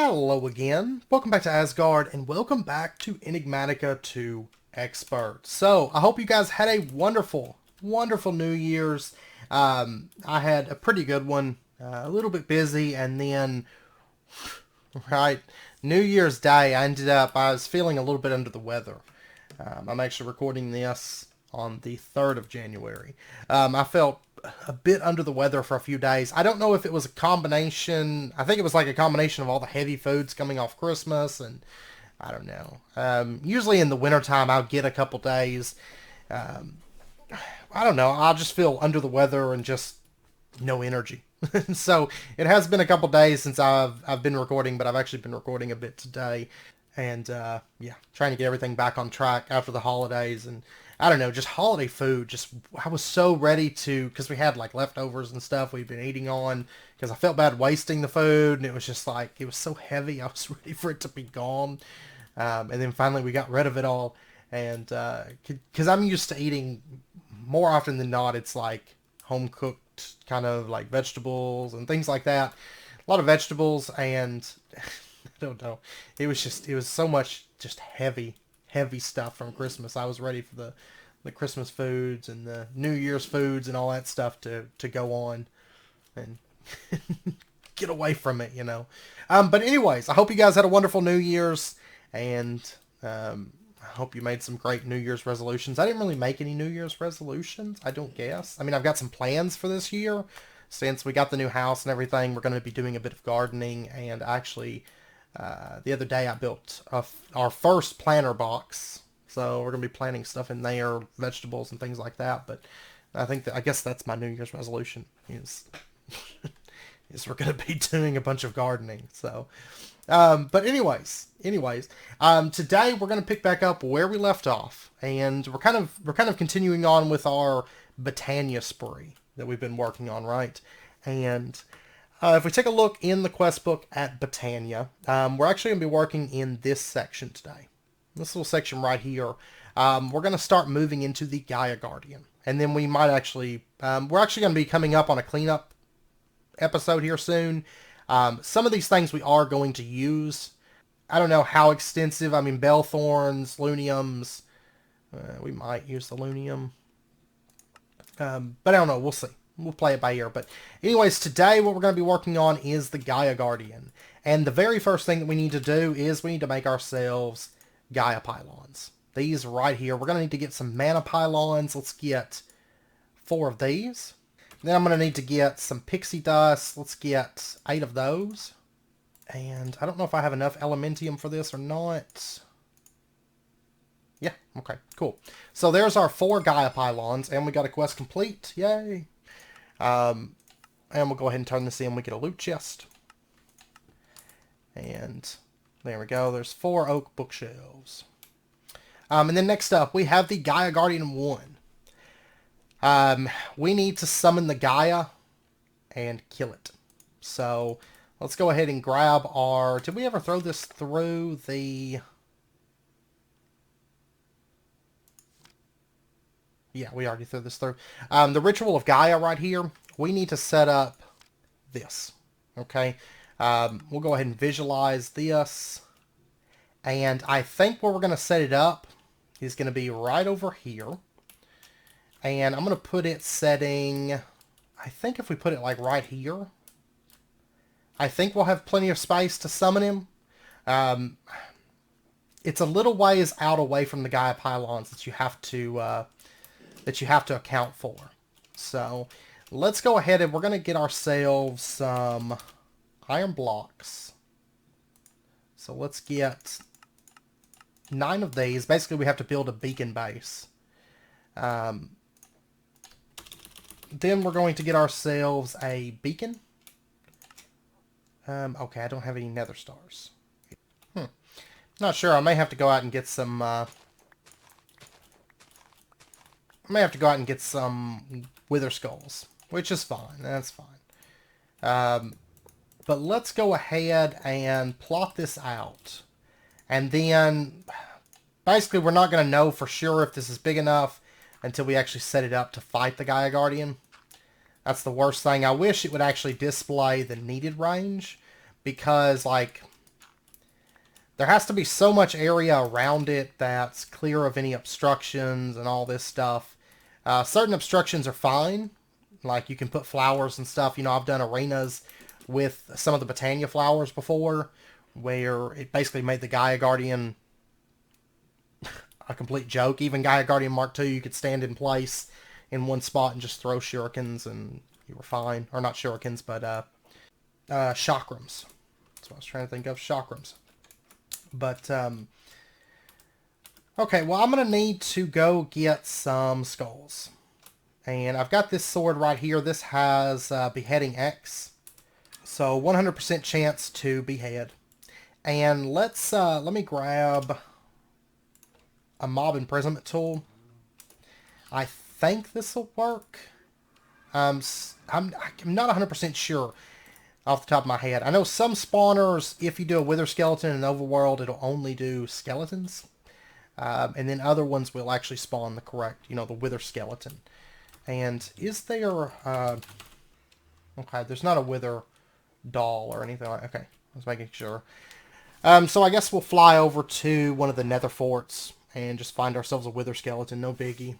Hello again. Welcome back to Asgard, and welcome back to Enigmatica 2 Expert. So, I hope you guys had a wonderful, wonderful New Year's. I had a pretty good one, a little bit busy, and then, right, New Year's Day, I was feeling a little bit under the weather. I'm actually recording this on the 3rd of January. I felt a bit under the weather for a few days. I don't know if it was a combination. I think it was like a combination of all the heavy foods coming off Christmas, and I don't know. Usually in the wintertime, I'll get a couple days. I don't know. I'll just feel under the weather and just no energy. So it has been a couple days since I've been recording, but I've actually been recording a bit today. And yeah, trying to get everything back on track after the holidays. And I don't know, just holiday food. I was so ready to, because we had like leftovers and stuff we'd been eating on, because I felt bad wasting the food, and it was just like, it was so heavy. I was ready for it to be gone. And then finally we got rid of it all. And because I'm used to eating, more often than not, it's like home cooked kind of like vegetables and things like that. A lot of vegetables, and I don't know. It was so much just heavy stuff from Christmas. I was ready for the Christmas foods and the New Year's foods and all that stuff to go on and get away from it, you know. But anyways, I hope you guys had a wonderful New Year's, and I hope you made some great New Year's resolutions. I didn't really make any New Year's resolutions, I don't guess. I mean, I've got some plans for this year. Since we got the new house and everything, we're going to be doing a bit of gardening, and actually the other day I built our first planter box, so we're going to be planting stuff in there, vegetables and things like that. But I guess that's my New Year's resolution is we're going to be doing a bunch of gardening. So, but anyways, today we're going to pick back up where we left off, and we're kind of continuing on with our Botania spree that we've been working on, right? And if we take a look in the quest book at Botania, we're actually going to be working in this section today. This little section right here. We're going to start moving into the Gaia Guardian. And then we might actually, we're actually going to be coming up on a cleanup episode here soon. Some of these things we are going to use. I don't know how extensive. I mean, bell thorns, luniums. We might use the lunium. But I don't know. We'll see. We'll play it by ear. But anyways, today what we're going to be working on is the Gaia Guardian. And the very first thing that we need to do is we need to make ourselves Gaia pylons. These right here. We're going to need to get some mana pylons. Let's get 4 of these. Then I'm going to need to get some pixie dust. Let's get 8 of those. And I don't know if I have enough elementium for this or not. Yeah, okay, cool. So there's our 4 Gaia pylons, and we got a quest complete. Yay! And we'll go ahead and turn this in. We get a loot chest. And there we go. There's 4 oak bookshelves. And then next up, we have the Gaia Guardian 1. We need to summon the Gaia and kill it. So let's go ahead and grab our... Did we ever throw this through the... Yeah, we already threw this through. The Ritual of Gaia right here, we need to set up this, okay? We'll go ahead and visualize this. And I think where we're going to set it up is going to be right over here. And I'm going to put it setting... I think if we put it like right here, I think we'll have plenty of space to summon him. It's a little ways out away from the Gaia pylons that you have to... account for. So let's go ahead and we're going to get ourselves some iron blocks. So let's get 9 of these. Basically we have to build a beacon base. Then we're going to get ourselves a beacon. Okay, I don't have any nether stars. Not sure. I may have to go out and get some... I may have to go out and get some wither skulls, which is fine. That's fine. But let's go ahead and plot this out. And then, basically, we're not going to know for sure if this is big enough until we actually set it up to fight the Gaia Guardian. That's the worst thing. I wish it would actually display the needed range, because, like, there has to be so much area around it that's clear of any obstructions and all this stuff. Certain obstructions are fine. Like, you can put flowers and stuff. You know, I've done arenas with some of the Botania flowers before, where it basically made the Gaia Guardian a complete joke. Even Gaia Guardian Mark II, you could stand in place in one spot and just throw shurikens, and you were fine. Or not shurikens, but chakrams. That's what I was trying to think of, chakrams. But, okay, well, I'm going to need to go get some skulls. And I've got this sword right here. This has Beheading X. So 100% chance to behead. And let me grab a mob imprisonment tool. I think this will work. I'm not 100% sure off the top of my head. I know some spawners, if you do a wither skeleton in overworld, it'll only do skeletons. And then other ones will actually spawn the correct, the wither skeleton. And is there... okay, there's not a wither doll or anything like... Okay, I was making sure. So I guess we'll fly over to one of the nether forts and just find ourselves a wither skeleton. No biggie.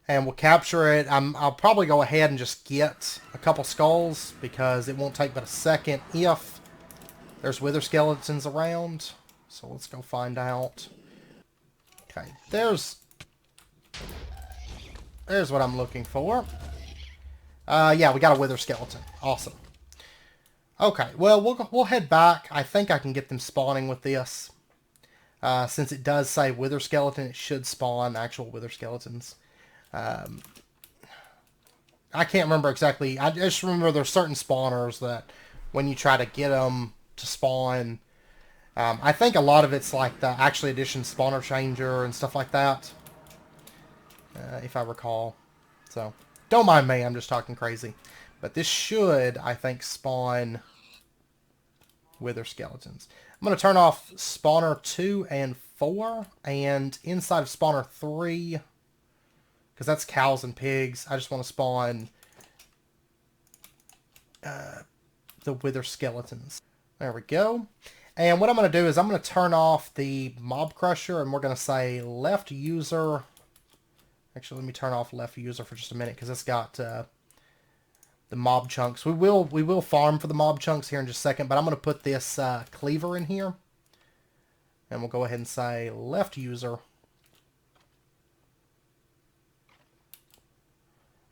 And we'll capture it. I'll probably go ahead and just get a couple skulls, because it won't take but a second if there's wither skeletons around. So let's go find out. Okay, there's what I'm looking for. Yeah, we got a wither skeleton. Awesome. Okay, well, we'll head back. I think I can get them spawning with this. Since it does say wither skeleton, it should spawn actual wither skeletons. I can't remember exactly. I just remember there's certain spawners that when you try to get them to spawn, I think a lot of it's like the actual edition spawner changer and stuff like that, if I recall. So, don't mind me, I'm just talking crazy. But this should, I think, spawn wither skeletons. I'm going to turn off spawner 2 and 4, and inside of spawner 3... because that's cows and pigs. I just want to spawn the wither skeletons. There we go. And what I'm going to do is I'm going to turn off the mob crusher, and we're going to say left user. Actually, let me turn off left user for just a minute, because it's got the mob chunks. We will farm for the mob chunks here in just a second, but I'm going to put this cleaver in here. And we'll go ahead and say left user.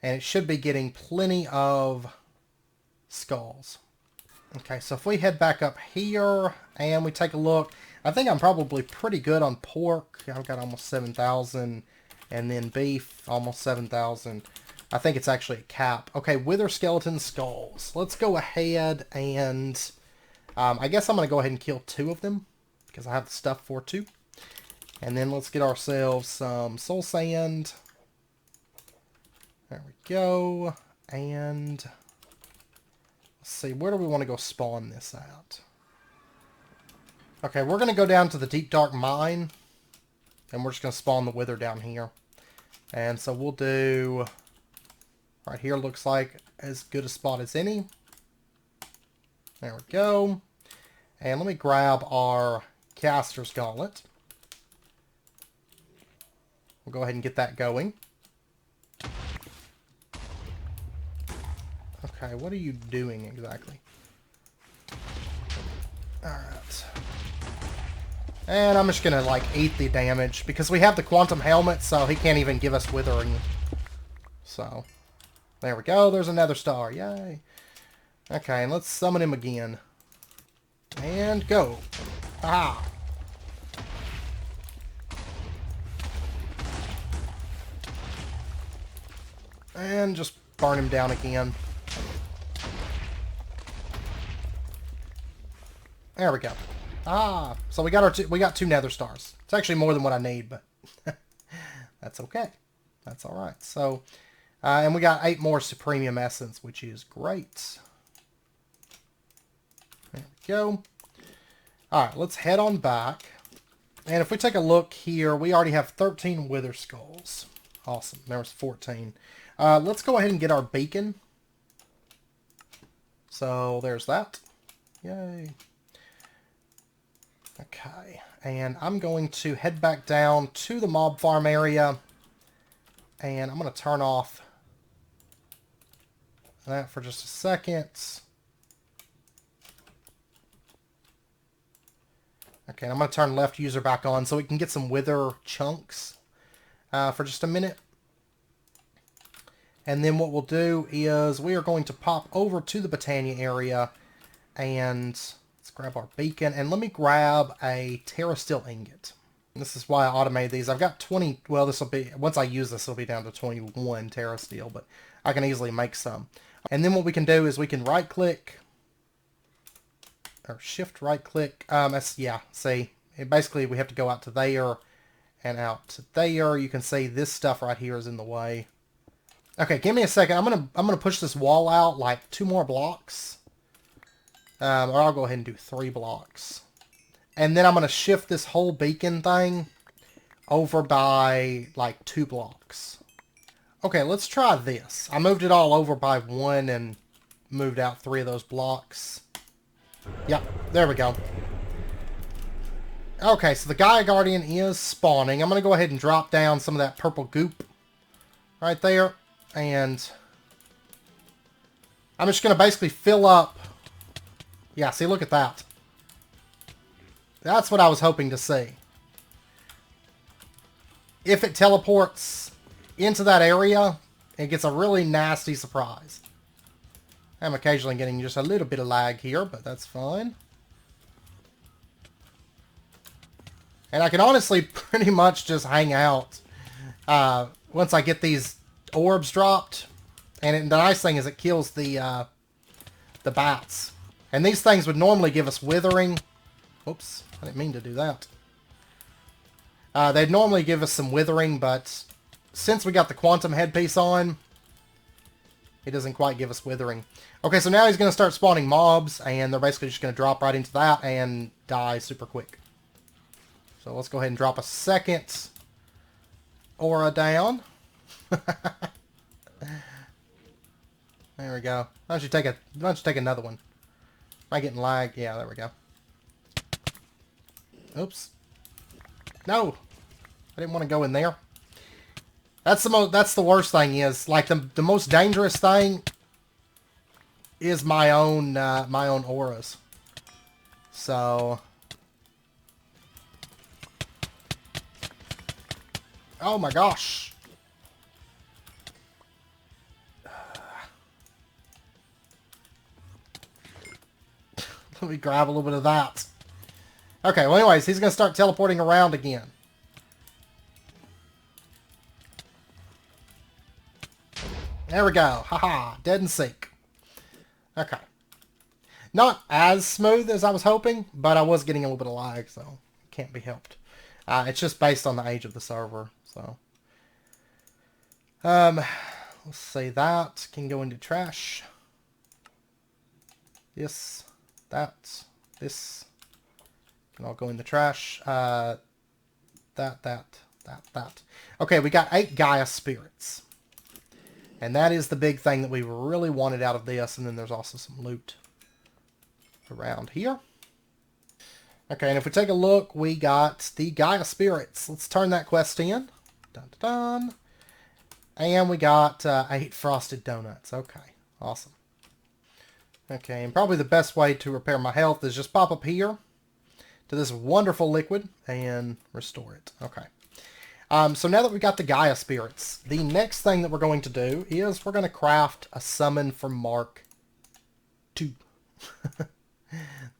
And it should be getting plenty of skulls. Okay, so if we head back up here and we take a look, I think I'm probably pretty good on pork. I've got almost 7,000. And then beef, almost 7,000. I think it's actually a cap. Okay, wither skeleton skulls. Let's go ahead and... I guess I'm going to go ahead and kill 2 of them, because I have the stuff for 2. And then let's get ourselves some soul sand. There we go. And let's see, where do we want to go spawn this at? Okay, we're going to go down to the deep dark mine, and we're just going to spawn the wither down here. And so we'll do, right here looks like as good a spot as any. There we go. And let me grab our caster's gauntlet. We'll go ahead and get that going. Okay, what are you doing exactly? Alright. And I'm just gonna, like, eat the damage, because we have the quantum helmet, so he can't even give us withering. So, there we go, there's another star, yay. Okay, and let's summon him again. And go. Ah. And just burn him down again. There we go. Ah, so we got we got 2 nether stars. It's actually more than what I need, but that's okay. That's all right. So, and we got 8 more supremium essence, which is great. There we go. All right, let's head on back. And if we take a look here, we already have 13 wither skulls. Awesome. There was 14. Let's go ahead and get our beacon. So there's that. Yay. Okay, and I'm going to head back down to the mob farm area, and I'm going to turn off that for just a second. Okay, I'm going to turn left user back on so we can get some wither chunks for just a minute. And then what we'll do is we are going to pop over to the Botania area, and let's grab our beacon, and let me grab a Terra Steel ingot. This is why I automated these. I've got 20, well, this will be, once I use this, it'll be down to 21 Terra Steel, but I can easily make some. And then what we can do is we can right click, or shift right click, yeah, see, basically we have to go out to there and out to there. You can see this stuff right here is in the way. Okay, give me a second. I'm gonna push this wall out like 2 more blocks. Or I'll go ahead and do 3 blocks. And then I'm gonna shift this whole beacon thing over by like 2 blocks. Okay, let's try this. I moved it all over by 1 and moved out 3 of those blocks. Yep, there we go. Okay, so the Gaia Guardian is spawning. I'm gonna go ahead and drop down some of that purple goop right there. And I'm just going to basically fill up. Yeah, see, look at that. That's what I was hoping to see. If it teleports into that area, it gets a really nasty surprise. I'm occasionally getting just a little bit of lag here, but that's fine. And I can honestly pretty much just hang out once I get these orbs dropped, and the nice thing is it kills the bats. And these things would normally give us withering. Oops, I didn't mean to do that. They'd normally give us some withering, but since we got the quantum headpiece on, it doesn't quite give us withering. Okay, so now he's going to start spawning mobs, and they're basically just going to drop right into that and die super quick. So let's go ahead and drop a second aura down. There we go. Why don't you take another one? Am I getting lag? Yeah, there we go. Oops. No! I didn't want to go in there. That's the worst thing is, like, the most dangerous thing is my own auras. So, oh my gosh. Let me grab a little bit of that. Okay, well anyways, he's going to start teleporting around again. There we go. Haha, dead and sink. Okay. Not as smooth as I was hoping, but I was getting a little bit of lag, so it can't be helped. It's just based on the age of the server, so. Let's say that can go into trash. This. That, this can all go in the trash. That. Okay, we got 8 Gaia spirits. And that is the big thing that we really wanted out of this. And then there's also some loot around here. Okay, and if we take a look, we got the Gaia spirits. Let's turn that quest in. Dun, dun, dun. And we got 8 frosted donuts. Okay, awesome. Okay, and probably the best way to repair my health is just pop up here to this wonderful liquid and restore it. Okay. So now that we've got the Gaia spirits, the next thing that we're going to do is we're going to craft a summon for Mark II.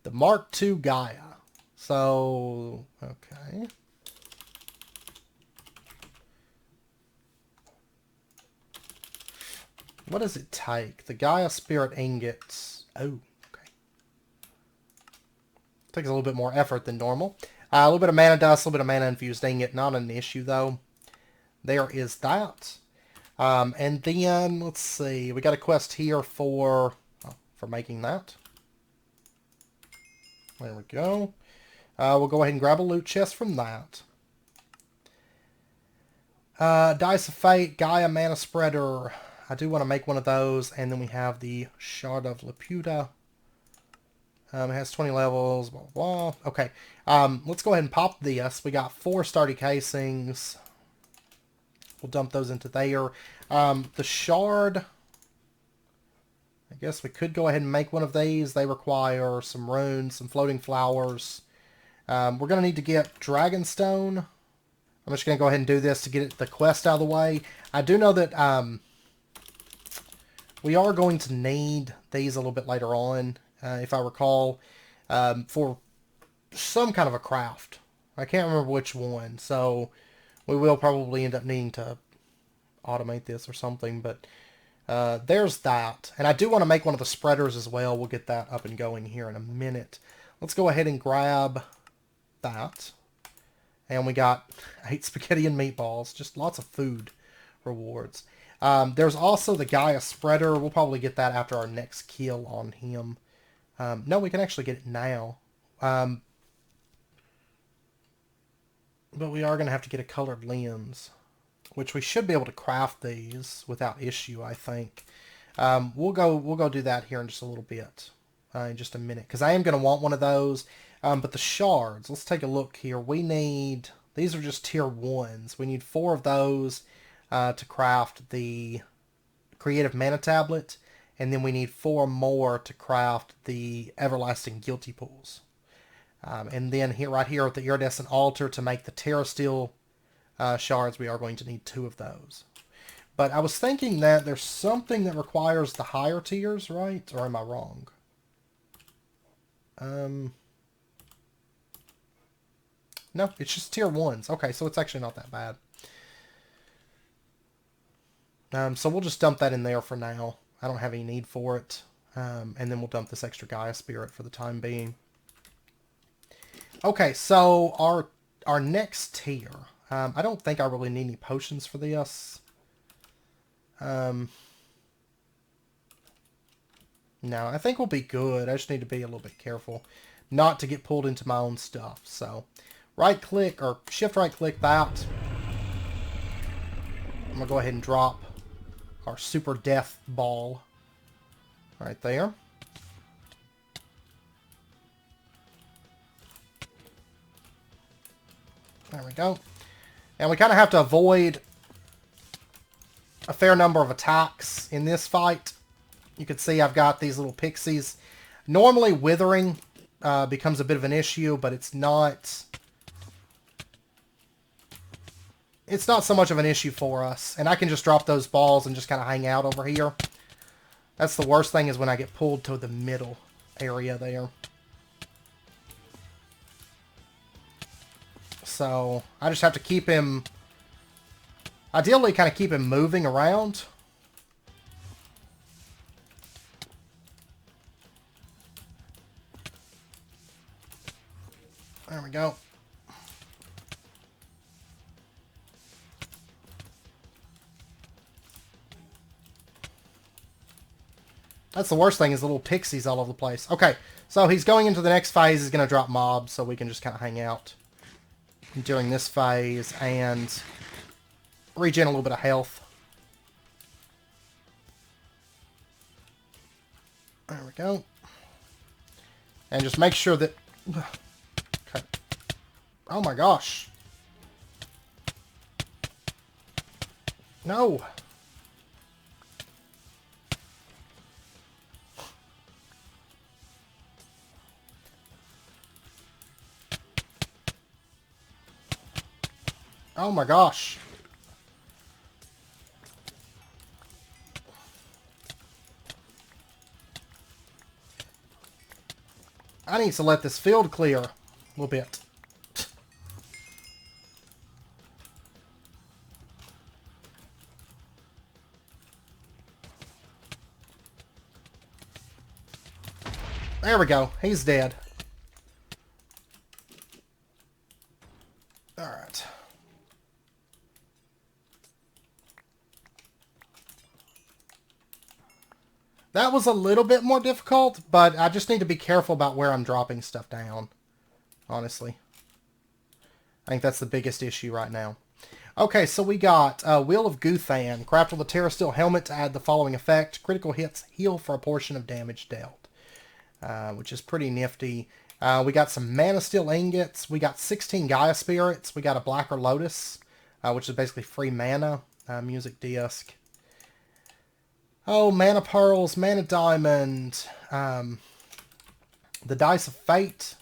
The Mark II Gaia. So, okay. What does it take? The Gaia Spirit Ingots. Oh, okay. Takes a little bit more effort than normal. A little bit of mana dust, a little bit of mana infused ingot. Not an issue, though. There is that. And then, let's see. We got a quest here for making that. There we go. We'll go ahead and grab a loot chest from that. Dice of Fate, Gaia Mana Spreader. I do want to make one of those. And then we have the Shard of Laputa. It has 20 levels, blah, blah, blah. Okay. Let's go ahead and pop this. We got 4 sturdy casings. We'll dump those into there. The shard, I guess we could go ahead and make one of these. They require some runes, some floating flowers. We're going to need to get Dragonstone. I'm just going to go ahead and do this to get the quest out of the way. I do know that we are going to need these a little bit later on, if I recall, for some kind of a craft. I can't remember which one, so we will probably end up needing to automate this or something, but there's that. And I do want to make one of the spreaders as well. We'll get that up and going here in a minute. Let's go ahead and grab that. And we got 8 spaghetti and meatballs. Just lots of food rewards. There's also the Gaia spreader. We'll probably get that after our next kill on him. No, we can actually get it now. But we are going to have to get a colored lens, which we should be able to craft these without issue, I think. We'll go do that here in just a little bit, in just a minute, because I am going to want one of those. But the shards, let's take a look here. We need, these are just tier 1s. We need 4 of those to craft the creative mana tablet, and then we need 4 more to craft the everlasting guilty pools. And then here, right here at the iridescent altar, to make the terrasteel shards, we are going to need 2 of those. But I was thinking that there's something that requires the higher tiers, right? Or am I wrong? No, it's just tier 1s. Okay, so it's actually not that bad. So we'll just dump that in there for now. I don't have any need for it. And then we'll dump this extra Gaia Spirit for the time being. Okay, so our next tier. I don't think I really need any potions for this. No, I think we'll be good. I just need to be a little bit careful not to get pulled into my own stuff. So, right-click, or shift-right-click that. I'm going to go ahead and drop our super death ball right there. There we go. And we kind of have to avoid a fair number of attacks in this fight. You can see I've got these little pixies. Normally withering becomes a bit of an issue, but it's not so much of an issue for us. And I can just drop those balls and just kind of hang out over here. That's the worst thing, is when I get pulled to the middle area there. So I just have to keep him, ideally kind of keep him moving around. There we go. That's the worst thing, is the little pixies all over the place. Okay, so he's going into the next phase. He's going to drop mobs, so we can just kind of hang out during this phase and regen a little bit of health. There we go. And just make sure that... Okay. Oh my gosh. No. Oh my gosh. I need to let this field clear a little bit. There we go. He's dead. Alright. That was a little bit more difficult, but I just need to be careful about where I'm dropping stuff down, honestly. I think that's the biggest issue right now. Okay, so we got Wheel of Guthan. Craft with a Terrasteel helmet to add the following effect. Critical hits heal for a portion of damage dealt. which is pretty nifty. We got some Mana Steel Ingots. We got 16 Gaia Spirits. We got a Blacker Lotus, which is basically free mana. Music Disc. Oh, Mana Pearls, Mana Diamond. The Dice of Fate,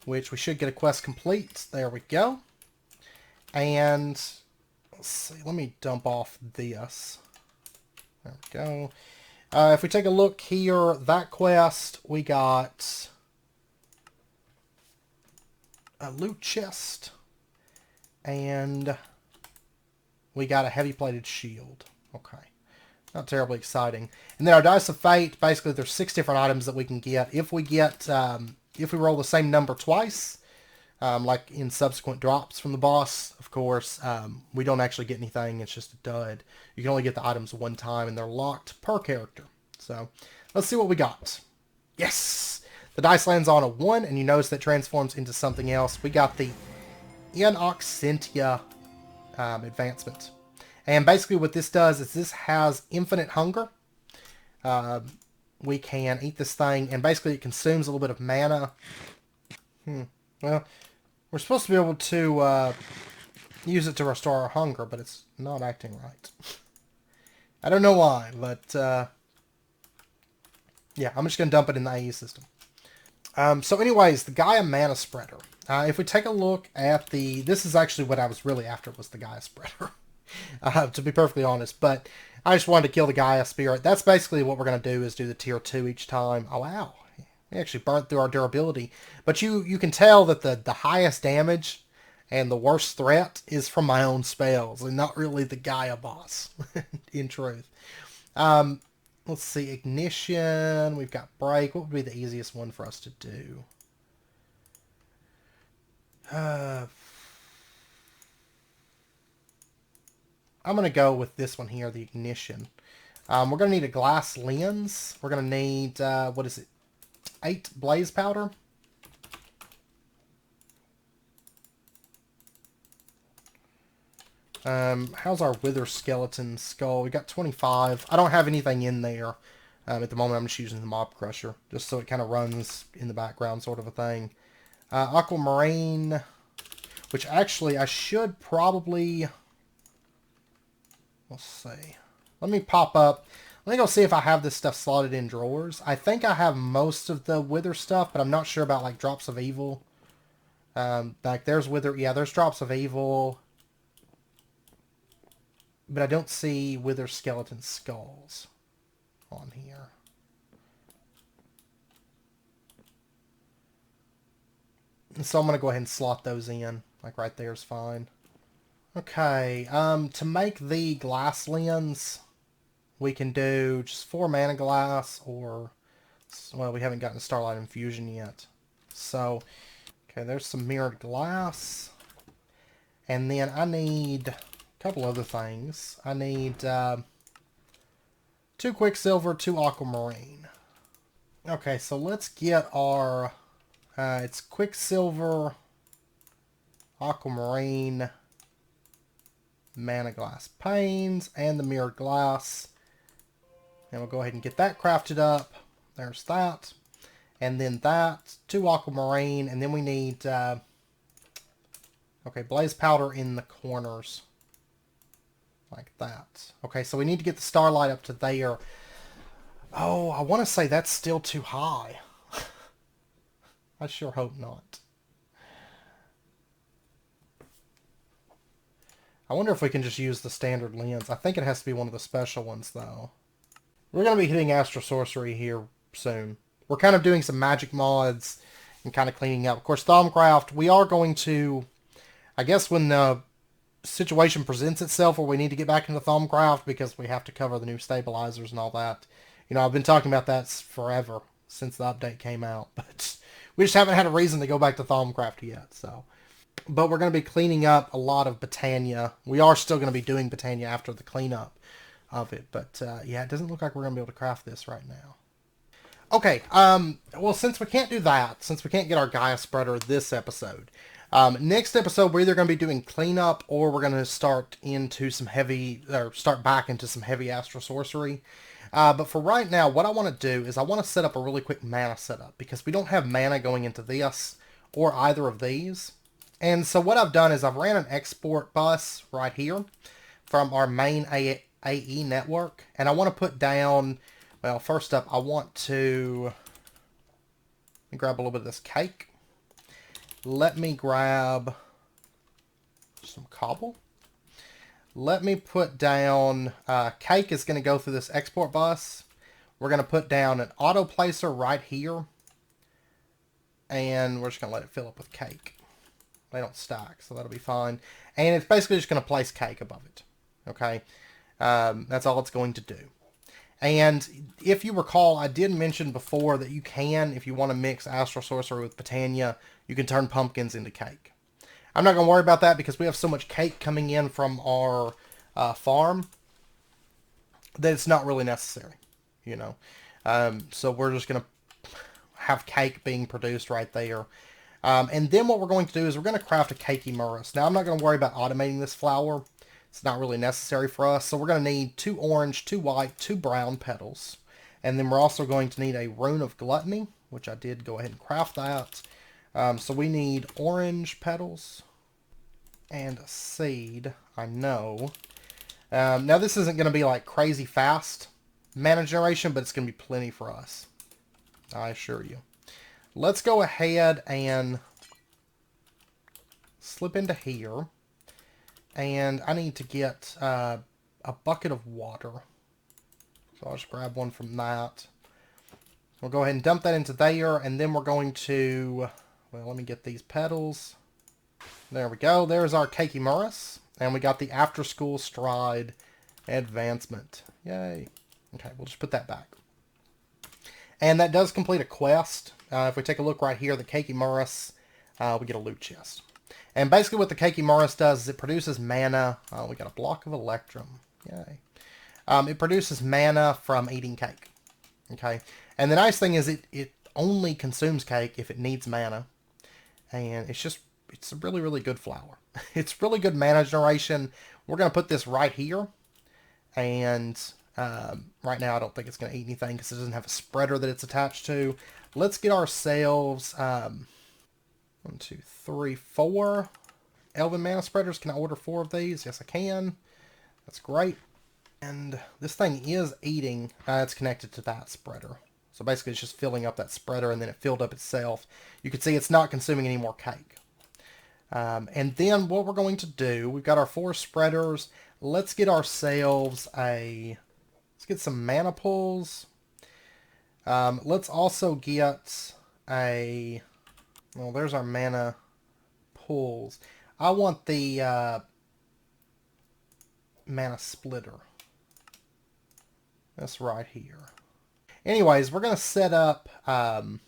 which we should get a quest complete. There we go. And let's see, let me dump off this. There we go. If we take a look here, that quest, we got a loot chest, and we got a heavy-plated shield. Okay. Not terribly exciting. And then our Dice of Fate, basically there's 6 different items that we can get. If we get, if we roll the same number twice, like in subsequent drops from the boss, of course, we don't actually get anything. It's just a dud. You can only get the items one time, and they're locked per character. So, let's see what we got. Yes! The dice lands on a 1, and you notice that transforms into something else. We got the Enigmatica advancement. And basically what this does is this has infinite hunger. We can eat this thing, and basically it consumes a little bit of mana. Well, we're supposed to be able to use it to restore our hunger, but it's not acting right. I don't know why, but yeah, I'm just going to dump it in the AE system. So anyways, the Gaia Mana Spreader. If we take a look at this is actually what I was really after, was the Gaia Spreader. To be perfectly honest, but I just wanted to kill the Gaia Spirit. That's basically what we're going to do, is do the tier 2 each time. Oh, wow. We actually burnt through our durability. But you can tell that the highest damage and the worst threat is from my own spells, and not really the Gaia boss, in truth. Let's see, Ignition, we've got Break. What would be the easiest one for us to do? I'm going to go with this one here, the Ignition. We're going to need a glass lens. We're going to need, what is it, 8 blaze powder. How's our Wither Skeleton Skull? We got 25. I don't have anything in there. At the moment, I'm just using the Mob Crusher, just so it kind of runs in the background, sort of a thing. Aquamarine, which actually I should probably... Let's see. Let me pop up. Let me go see if I have this stuff slotted in drawers. I think I have most of the Wither stuff, but I'm not sure about, like, Drops of Evil. Like, there's Wither. Yeah, there's Drops of Evil. But I don't see Wither Skeleton Skulls on here. And so I'm going to go ahead and slot those in. Like, right there is fine. Okay, to make the glass lens, we can do just 4 mana glass, or, well, we haven't gotten Starlight Infusion yet. So, okay, there's some mirrored glass. And then I need a couple other things. I need 2 Quicksilver, 2 Aquamarine. Okay, so let's get our, it's Quicksilver, Aquamarine, Mana Glass Panes, and the Mirrored Glass. And we'll go ahead and get that crafted up. There's that. And then that, 2 Aquamarine, and then we need, okay, Blaze Powder in the corners. Like that. Okay, so we need to get the Starlight up to there. Oh, I want to say that's still too high. I sure hope not. I wonder if we can just use the standard lens. I think it has to be one of the special ones, though. We're going to be hitting Astral Sorcery here soon. We're kind of doing some magic mods and kind of cleaning up. Of course, Thaumcraft, we are going to, I guess when the situation presents itself where we need to get back into Thaumcraft because we have to cover the new stabilizers and all that. You know, I've been talking about that forever since the update came out, but we just haven't had a reason to go back to Thaumcraft yet, so... But we're going to be cleaning up a lot of Botania. We are still going to be doing Botania after the cleanup of it. But, yeah, it doesn't look like we're going to be able to craft this right now. Okay, well, since we can't do that, since we can't get our Gaia Spreader this episode, Next episode, we're either going to be doing cleanup or we're going to start into some heavy, or start back into some heavy astral sorcery. But for right now, what I want to do is I want to set up a really quick mana setup because we don't have mana going into this or either of these. And so what I've done is I've ran an export bus right here from our main AE network. And I want to put down, well, first up, I want to grab a little bit of this cake. Let me grab some cobble. Let me put down, cake is going to go through this export bus. We're going to put down an auto placer right here. And we're just going to let it fill up with cake. They don't stack, so that'll be fine. And it's basically just going to place cake above it. Okay? That's all it's going to do. And if you recall, I did mention before that you can, if you want to mix Astral Sorcery with Botania, you can turn pumpkins into cake. I'm not going to worry about that because we have so much cake coming in from our farm that it's not really necessary, you know. So we're just going to have cake being produced right there. And then what we're going to do is we're going to craft a cakey Murus. Now, I'm not going to worry about automating this flower. It's not really necessary for us. So we're going to need 2 orange, 2 white, 2 brown petals. And then we're also going to need a Rune of Gluttony, which I did go ahead and craft that. So we need orange petals and a seed, I know. Now, this isn't going to be like crazy fast mana generation, but it's going to be plenty for us. I assure you. Let's go ahead and slip into here. And I need to get a bucket of water. So I'll just grab one from that. We'll go ahead and dump that into there. And then we're going to... Well, let me get these petals. There we go. There's our Cakey Murus. And we got the After School Stride Advancement. Yay. Okay, we'll just put that back. And that does complete a quest. If we take a look right here, the Cakey Murus, we get a loot chest. And basically what the Cakey Murus does is it produces mana. We got a block of Electrum. Yay. It produces mana from eating cake. Okay. And the nice thing is it only consumes cake if it needs mana. And it's a really, really good flower. It's really good mana generation. We're going to put this right here. And right now I don't think it's going to eat anything because it doesn't have a spreader that it's attached to. Let's get ourselves 1, 2, 3, 4 Elven mana spreaders. Can I order 4 of these? Yes, I can. That's great. And this thing is eating. It's connected to that spreader. So basically it's just filling up that spreader and then it filled up itself. You can see it's not consuming any more cake. And then what we're going to do, we've got our 4 spreaders. Let's get ourselves let's get some mana pulls. Let's also get well, there's our mana pulls. I want the mana splitter. That's right here. Anyways, we're going to set up an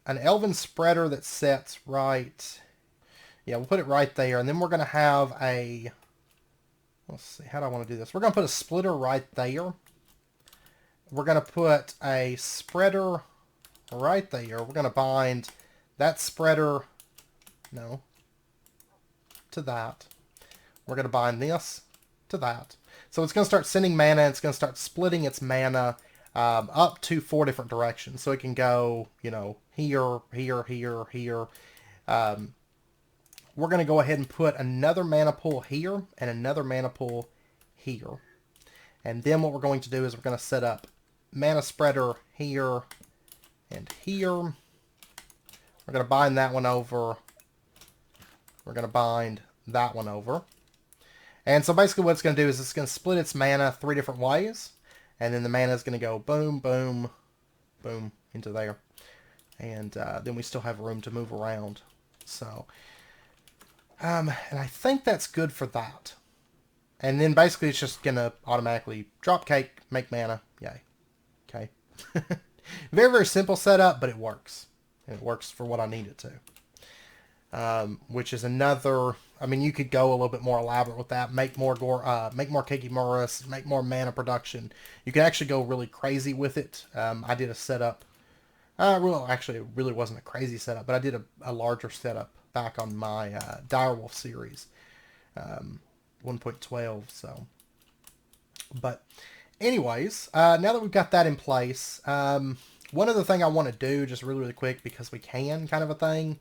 Elven spreader that sets right... Yeah, we'll put it right there. And then we're going to have a... Let's see, how do I want to do this? We're going to put a splitter right there. We're going to put a spreader right there. We're going to bind that spreader... No. To that. We're going to bind this to that. So it's going to start sending mana. It's going to start splitting its mana up to 4 different directions. So it can go, you know, here, here, here, here. We're going to go ahead and put another mana pool here and another mana pool here. And then what we're going to do is we're going to set up mana spreader here and here. We're going to bind that one over. We're going to bind that one over. And so basically what it's going to do is it's going to split its mana 3 different ways. And then the mana is going to go boom, boom, boom into there. And then we still have room to move around. So, and I think that's good for that. And then basically it's just going to automatically drop cake, make mana. Yay. Okay. Very, very simple setup, but it works. And it works for what I need it to. Which is another... I mean, you could go a little bit more elaborate with that. Make more Cakey Murus, make more mana production. You can actually go really crazy with it. I did a setup. Well, actually, it really wasn't a crazy setup, but I did a larger setup back on my Direwolf series, 1.12. So, but anyways, now that we've got that in place, one other thing I want to do, just really quick, because we can, kind of a thing.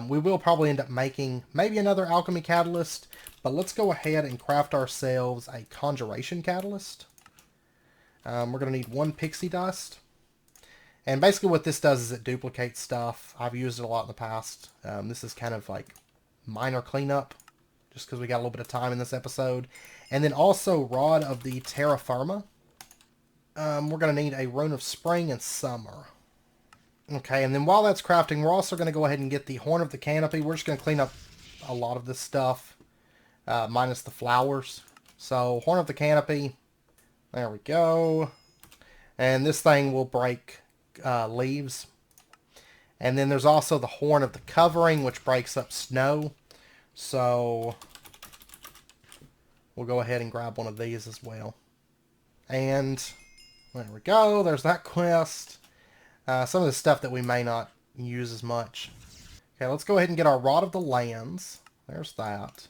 We will probably end up making maybe another alchemy catalyst, but let's go ahead and craft ourselves a conjuration catalyst. We're going to need 1 pixie dust. And basically what this does is it duplicates stuff. I've used it a lot in the past. This is kind of like minor cleanup, just because we got a little bit of time in this episode. And then also Rod of the Terra Firma. We're going to need a Rune of Spring and Summer. Okay, and then while that's crafting, we're also going to go ahead and get the Horn of the Canopy. We're just going to clean up a lot of this stuff, minus the flowers. So, Horn of the Canopy. There we go. And this thing will break leaves. And then there's also the Horn of the Covering, which breaks up snow. So, we'll go ahead and grab one of these as well. And there we go. There's that quest. Some of the stuff that we may not use as much. Okay, let's go ahead and get our Rod of the Lands. There's that.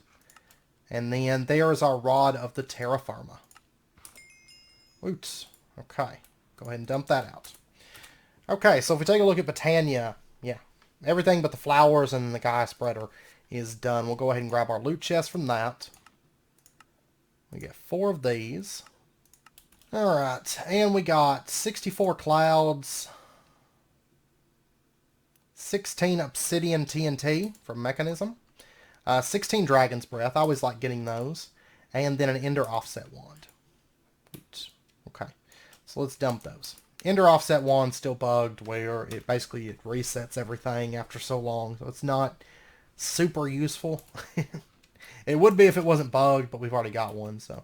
And then there is our Rod of the Terra Firma. Oops. Okay. Go ahead and dump that out. Okay, so if we take a look at Botania, yeah, everything but the flowers and the Gaia Spreader is done. We'll go ahead and grab our loot chest from that. We get 4 of these. Alright, and we got 64 clouds, 16 obsidian TNT from Mechanism, 16 Dragon's Breath. I always like getting those. And then an Ender Offset Wand. Oops. Okay, so let's dump those. Ender Offset Wand still bugged, where it basically resets everything after so long. So it's not super useful. It would be if it wasn't bugged, but we've already got one. So,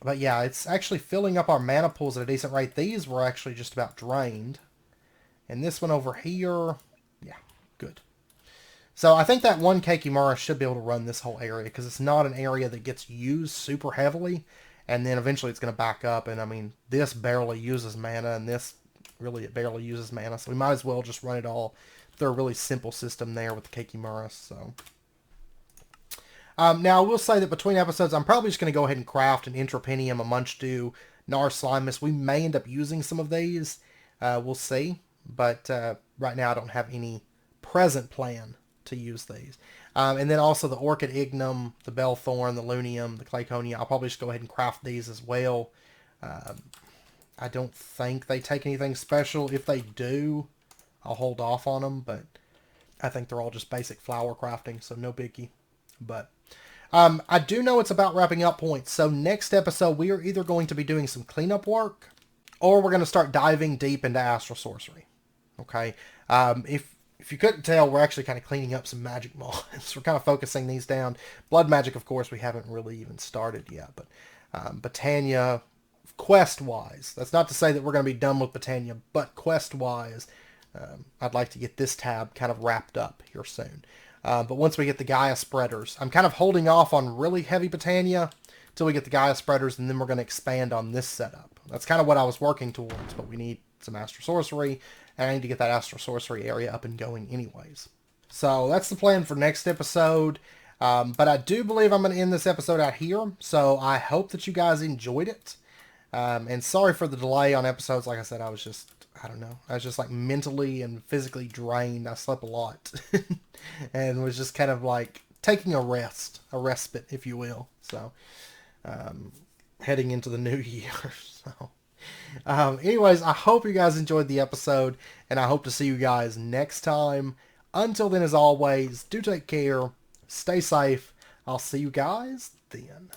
but yeah, it's actually filling up our mana pools at a decent rate. These were actually just about drained. And this one over here, yeah, good. So I think that 1 Kakimura should be able to run this whole area, because it's not an area that gets used super heavily. And then eventually it's going to back up. And I mean, this barely uses mana, and this really, it barely uses mana. So we might as well just run it all through a really simple system there with the Kakimura. So now I will say that between episodes, I'm probably just going to go ahead and craft an Entropinium, a Munchdew, Gnar Slimus. We may end up using some of these. We'll see. But right now I don't have any present plan to use these. And then also the Orchid Ignum, the Bellthorn, the Lunium, the Clayconia. I'll probably just go ahead and craft these as well. I don't think they take anything special. If they do, I'll hold off on them. But I think they're all just basic flower crafting, so no biggie. But I do know it's about wrapping up points. So next episode, we are either going to be doing some cleanup work, or we're going to start diving deep into Astral Sorcery. Okay, if you couldn't tell, we're actually kind of cleaning up some magic mods. We're kind of focusing these down. Blood magic, of course, we haven't really even started yet. But Botania, quest-wise, that's not to say that we're going to be done with Botania, but quest-wise, I'd like to get this tab kind of wrapped up here soon. But once we get the Gaia Spreaders, I'm kind of holding off on really heavy Botania till we get the Gaia Spreaders, and then we're going to expand on this setup. That's kind of what I was working towards, but we need some Astral Sorcery, and I need to get that Astral Sorcery area up and going anyways. So that's the plan for next episode. But I do believe I'm going to end this episode out here, so I hope that you guys enjoyed it. And sorry for the delay on episodes. Like I said, I was just like mentally and physically drained. I slept a lot and was just kind of like taking a respite, if you will. So, heading into the new year. So, anyways, I hope you guys enjoyed the episode, and I hope to see you guys next time. Until then, as always, do take care, stay safe. I'll see you guys then.